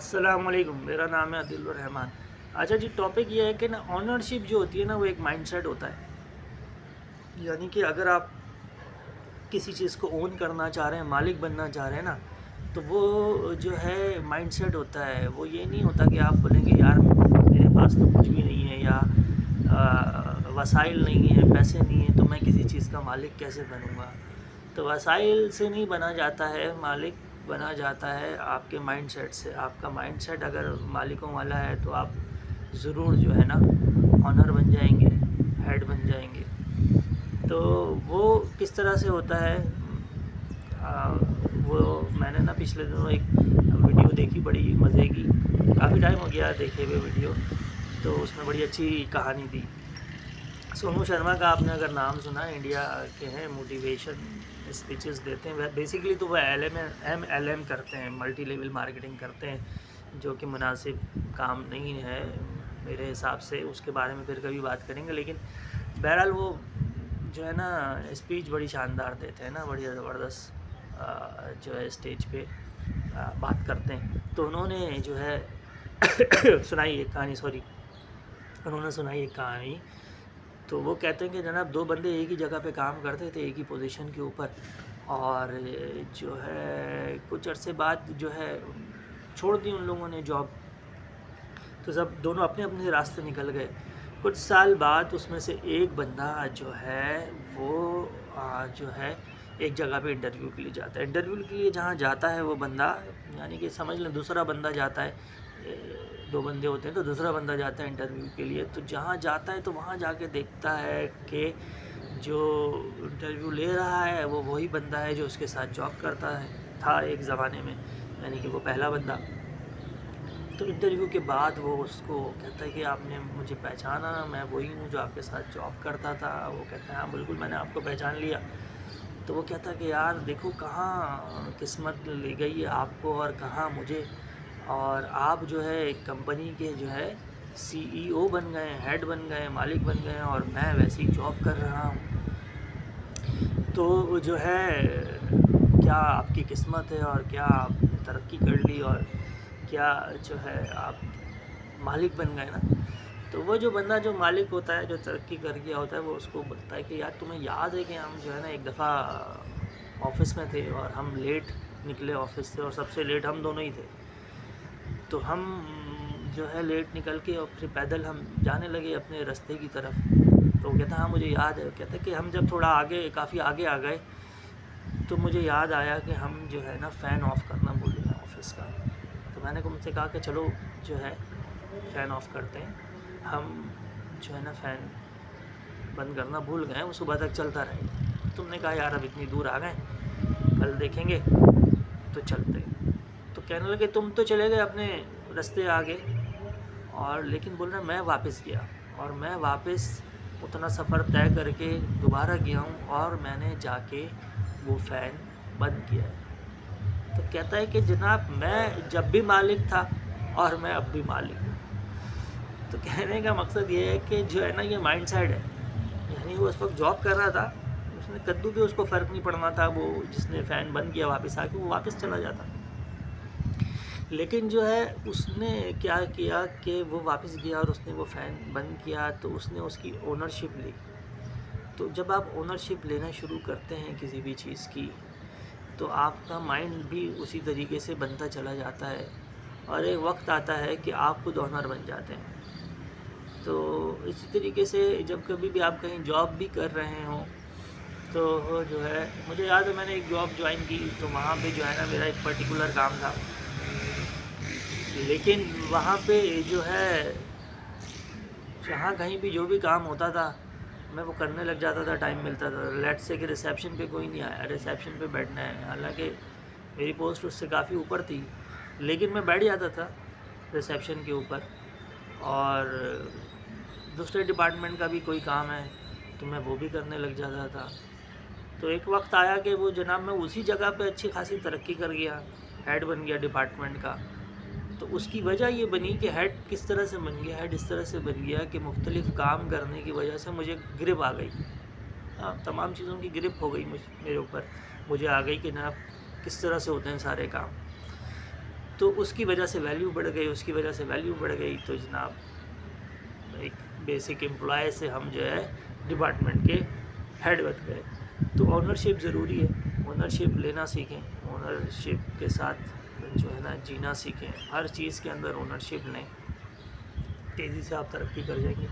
السلام علیکم، میرا نام ہے عادل الرحمان۔ اچھا جی، ٹاپک یہ ہے کہ نا آنرشپ جو ہوتی ہے نا وہ ایک مائنڈ سیٹ ہوتا ہے، یعنی کہ اگر آپ کسی چیز کو اون کرنا چاہ رہے ہیں، مالک بننا چاہ رہے ہیں نا، تو وہ جو ہے مائنڈ سیٹ ہوتا ہے۔ وہ یہ نہیں ہوتا کہ آپ بولیں گے یار میرے پاس تو کچھ بھی نہیں ہے، یا وسائل نہیں ہیں، پیسے نہیں ہیں، تو میں کسی چیز کا مالک کیسے بنوں گا۔ تو وسائل سے نہیں بنا جاتا ہے مالک، بنا جاتا ہے آپ کے مائنڈ سیٹ سے۔ آپ کا مائنڈ سیٹ اگر مالکوں والا ہے تو آپ ضرور جو ہے نا آنر بن جائیں گے، ہیڈ بن جائیں گے۔ تو وہ کس طرح سے ہوتا ہے، وہ میں نے نا پچھلے دنوں ایک ویڈیو دیکھی بڑی مزے کی، کافی ٹائم ہو گیا دیکھے ہوئے ویڈیو، تو اس میں بڑی اچھی کہانی تھی۔ سونو شرما کا آپ نے اگر نام سنا، انڈیا کے ہیں، موٹیویشن اسپیچز دیتے ہیں۔ بیسیکلی تو وہ ایم کرتے ہیں، ملٹی لیول مارکیٹنگ کرتے ہیں، جو کہ مناسب کام نہیں ہے میرے حساب سے۔ اس کے بارے میں پھر کبھی بات کریں گے، لیکن بہرحال وہ جو ہے نا اسپیچ بڑی شاندار دیتے ہیں نا، بڑی زبردست جو ہے اسٹیج پہ بات کرتے ہیں۔ تو انہوں نے جو ہے سنائی ایک کہانی، تو وہ کہتے ہیں کہ جناب دو بندے ایک ہی جگہ پہ کام کرتے تھے، ایک ہی پوزیشن کے اوپر، اور جو ہے کچھ عرصے بعد جو ہے چھوڑ دی ان لوگوں نے جاب، تو سب دونوں اپنے اپنے راستے نکل گئے۔ کچھ سال بعد اس میں سے ایک بندہ جو ہے وہ جو ہے ایک جگہ پہ انٹرویو کے لیے جاتا ہے۔ انٹرویو کے لیے جہاں جاتا ہے وہ بندہ، یعنی کہ سمجھ لیں دوسرا بندہ جاتا ہے، دو بندے ہوتے ہیں تو دوسرا بندہ جاتا ہے انٹرویو کے لیے، تو جہاں جاتا ہے تو وہاں جا کے دیکھتا ہے کہ جو انٹرویو لے رہا ہے وہ وہی بندہ ہے جو اس کے ساتھ جاب کرتا تھا ایک زمانے میں، یعنی کہ وہ پہلا بندہ۔ تو انٹرویو کے بعد وہ اس کو کہتا ہے کہ آپ نے مجھے پہچانا، میں وہی ہوں جو آپ کے ساتھ جاب کرتا تھا۔ وہ کہتا ہے ہاں بالکل میں نے آپ کو پہچان لیا۔ تو وہ کہتا ہے کہ یار دیکھو کہاں قسمت لے گئی ہے آپ کو اور کہاں مجھے، اور آپ جو ہے ایک کمپنی کے جو ہے CEO بن گئے، ہیڈ بن گئے، مالک بن گئے، اور میں ویسی جاب کر رہا ہوں۔ تو جو ہے کیا آپ کی قسمت ہے، اور کیا آپ نے ترقی کر لی، اور کیا جو ہے آپ مالک بن گئے نا۔ تو وہ جو بندہ جو مالک ہوتا ہے، جو ترقی کر گیا ہوتا ہے، وہ اس کو بولتا ہے کہ یار تمہیں یاد ہے کہ ہم جو ہے نا ایک دفعہ آفس میں تھے اور ہم لیٹ نکلے آفس سے، اور سب سے لیٹ ہم دونوں ہی تھے۔ تو ہم جو ہے لیٹ نکل کے اور پھر پیدل ہم جانے لگے اپنے راستے کی طرف۔ تو وہ کہتا ہاں مجھے یاد ہے۔ وہ کہتا ہے کہ ہم جب تھوڑا آگے، کافی آگے آ گئے، تو مجھے یاد آیا کہ ہم جو ہے نا فین آف کرنا بھول گئے آفس کا۔ تو میں نے ان سے کہا کہ چلو جو ہے فین آف کرتے ہیں، ہم جو ہے نا فین بند کرنا بھول گئے ہیں، وہ صبح تک چلتا رہے گا۔ تم نے کہا یار اب اتنی دور آ گئے، کل دیکھیں گے، تو چلتے۔ تو کہنے لگے تم تو چلے گئے اپنے راستے آگے، اور لیکن بول رہے میں واپس گیا، اور میں واپس اتنا سفر طے کر کے دوبارہ گیا ہوں، اور میں نے جا کے وہ فین بند کیا ہے۔ تو کہتا ہے کہ جناب میں جب بھی مالک تھا اور میں اب بھی مالک ہوں۔ تو کہنے کا مقصد یہ ہے کہ جو ہے نا یہ مائنڈ سیٹ ہے، یعنی وہ اس وقت جاب کر رہا تھا، اس نے کدو بھی اس کو فرق نہیں پڑنا تھا، وہ جس نے فین بند کیا واپس آ کے وہ واپس چلا جاتا۔ لیکن جو ہے اس نے کیا کیا کہ وہ واپس گیا اور اس نے وہ فین بند کیا، تو اس نے اس کی اونرشپ لی۔ تو جب آپ اونرشپ لینا شروع کرتے ہیں کسی بھی چیز کی، تو آپ کا مائنڈ بھی اسی طریقے سے بنتا چلا جاتا ہے، اور ایک وقت آتا ہے کہ آپ خود آنر بن جاتے ہیں۔ تو اسی طریقے سے جب کبھی بھی آپ کہیں جاب بھی کر رہے ہوں، تو جو ہے مجھے یاد ہے میں نے ایک جاب جوائن کی، تو وہاں پہ جو ہے نا میرا ایک پرٹیکولر کام تھا، لیکن وہاں پہ جو ہے جہاں کہیں بھی جو بھی کام ہوتا تھا میں وہ کرنے لگ جاتا تھا، ٹائم ملتا تھا۔ لیٹ سے کہ ریسیپشن پہ کوئی نہیں آیا، ریسیپشن پہ بیٹھنا ہے، حالانکہ میری پوسٹ اس سے کافی اوپر تھی، لیکن میں بیٹھ جاتا تھا ریسیپشن کے اوپر، اور دوسرے ڈپارٹمنٹ کا بھی کوئی کام ہے تو میں وہ بھی کرنے لگ جاتا تھا۔ تو ایک وقت آیا کہ وہ جناب میں اسی جگہ پہ اچھی خاصی ترقی کر گیا، ہیڈ بن گیا ڈپارٹمنٹ کا۔ تو اس کی وجہ یہ بنی کہ ہیڈ کس طرح سے بن گیا، ہیڈ اس طرح سے بن گیا کہ مختلف کام کرنے کی وجہ سے مجھے گرپ آ گئی، تمام چیزوں کی گرپ ہو گئی میرے اوپر، مجھے آ گئی کہ جناب کس طرح سے ہوتے ہیں سارے کام۔ تو اس کی وجہ سے ویلیو بڑھ گئی، اس کی وجہ سے ویلیو بڑھ گئی، تو جناب ایک بیسک امپلائی سے ہم جو ہے ڈپارٹمنٹ کے ہیڈ بن گئے۔ تو اونرشپ ضروری ہے، اونرشپ لینا سیکھیں، اونرشپ کے ساتھ جو ہے نا جینا سیکھیں، ہر چیز کے اندر اونرشپ لیں، تیزی سے آپ ترقی کر جائیں گے۔